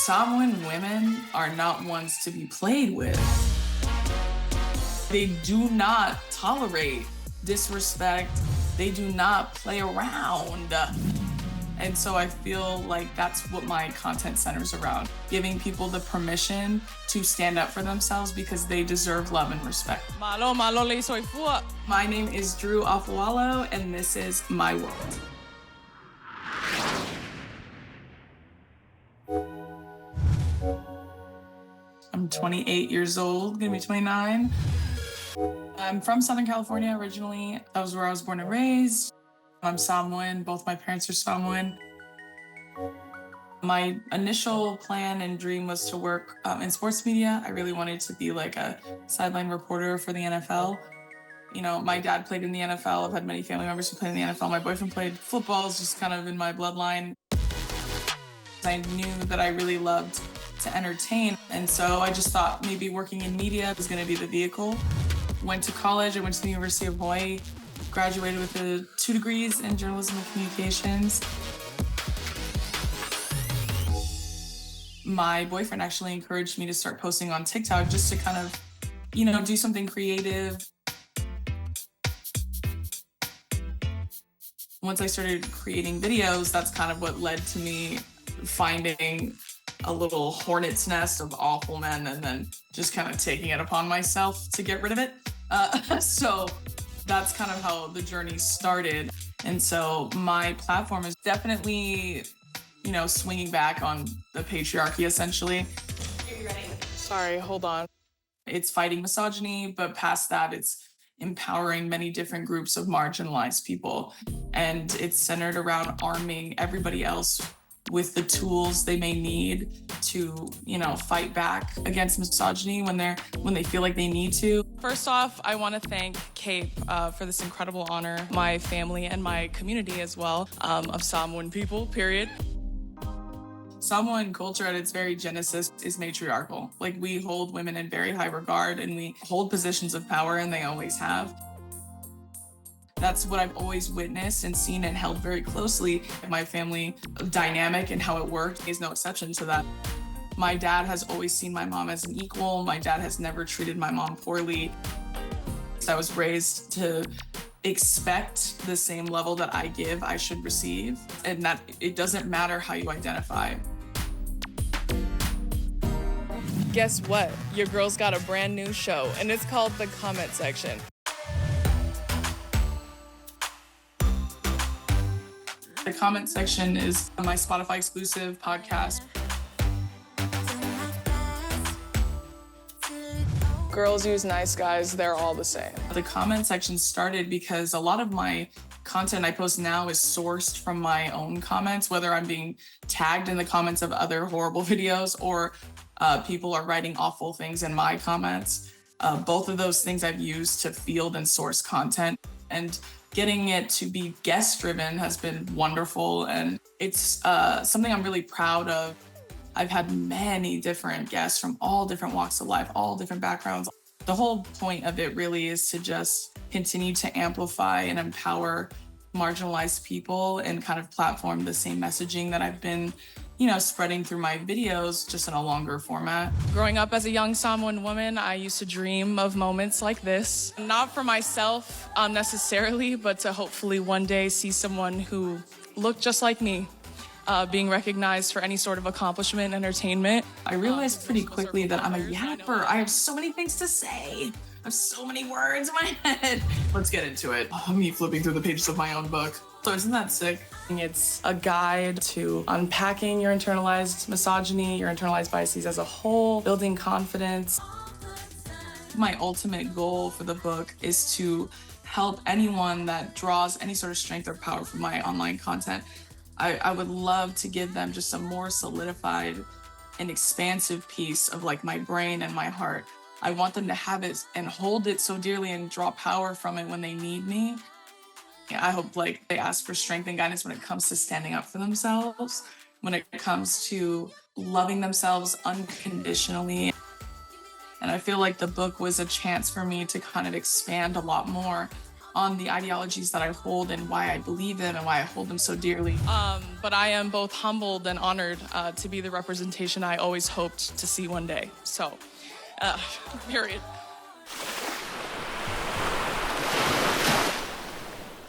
Samoan women are not ones to be played with. They do not tolerate disrespect. They do not play around. And so I feel like that's what my content centers around, giving people the permission to stand up for themselves because they deserve love and respect. My name is Drew Afualo, and this is my world. I'm 28 years old, gonna be 29. I'm from Southern California originally. That was where I was born and raised. I'm Samoan, both my parents are Samoan. My initial plan and dream was to work in sports media. I really wanted to be like a sideline reporter for the NFL. You know, my dad played in the NFL. I've had many family members who played in the NFL. My boyfriend played football. It's just kind of in my bloodline. I knew that I really loved to entertain. And so I just thought maybe working in media was going to be the vehicle. Went to college. I went to the University of Hawaii. Graduated with 2 degrees in journalism and communications. My boyfriend actually encouraged me to start posting on TikTok just to kind of, you know, do something creative. Once I started creating videos, that's kind of what led to me finding a little hornet's nest of awful men and then just kind of taking it upon myself to get rid of it. So that's kind of how the journey started. And so my platform is definitely, you know, swinging back on the patriarchy, essentially. Are you ready? Sorry, hold on. It's fighting misogyny, but past that, it's empowering many different groups of marginalized people. And it's centered around arming everybody else with the tools they may need to, you know, fight back against misogyny when they feel like they need to. First off, I want to thank Cape for this incredible honor, my family and my community as well, of Samoan people, period. Samoan culture at its very genesis is matriarchal. Like, we hold women in very high regard and we hold positions of power, and they always have. That's what I've always witnessed and seen and held very closely. My family dynamic and how it worked is no exception to that. My dad has always seen my mom as an equal. My dad has never treated my mom poorly. I was raised to expect the same level that I give, I should receive, and that it doesn't matter how you identify. Guess what? Your girl's got a brand new show, and it's called The Comment Section. The Comment Section is my Spotify exclusive podcast. Girls use nice guys, they're all the same. The comment section started because a lot of my content I post now is sourced from my own comments, whether I'm being tagged in the comments of other horrible videos or people are writing awful things in my comments. Both of those things I've used to field and source content, and getting it to be guest-driven has been wonderful, and it's something I'm really proud of. I've had many different guests from all different walks of life, all different backgrounds. The whole point of it really is to just continue to amplify and empower marginalized people and kind of platform the same messaging that I've been, you know, spreading through my videos, just in a longer format. Growing up as a young Samoan woman, I used to dream of moments like this. Not for myself necessarily, but to hopefully one day see someone who looked just like me being recognized for any sort of accomplishment and entertainment. I realized pretty quickly that I'm a yapper. I have so many things to say. I have so many words in my head. Let's get into it. Me flipping through the pages of my own book. So isn't that sick? It's a guide to unpacking your internalized misogyny, your internalized biases as a whole, building confidence. My ultimate goal for the book is to help anyone that draws any sort of strength or power from my online content. I would love to give them just a more solidified and expansive piece of like my brain and my heart. I want them to have it and hold it so dearly and draw power from it when they need me. I hope like they ask for strength and guidance when it comes to standing up for themselves, when it comes to loving themselves unconditionally. And I feel like the book was a chance for me to kind of expand a lot more on the ideologies that I hold and why I believe them and why I hold them so dearly. But I am both humbled and honored to be the representation I always hoped to see one day. So, period.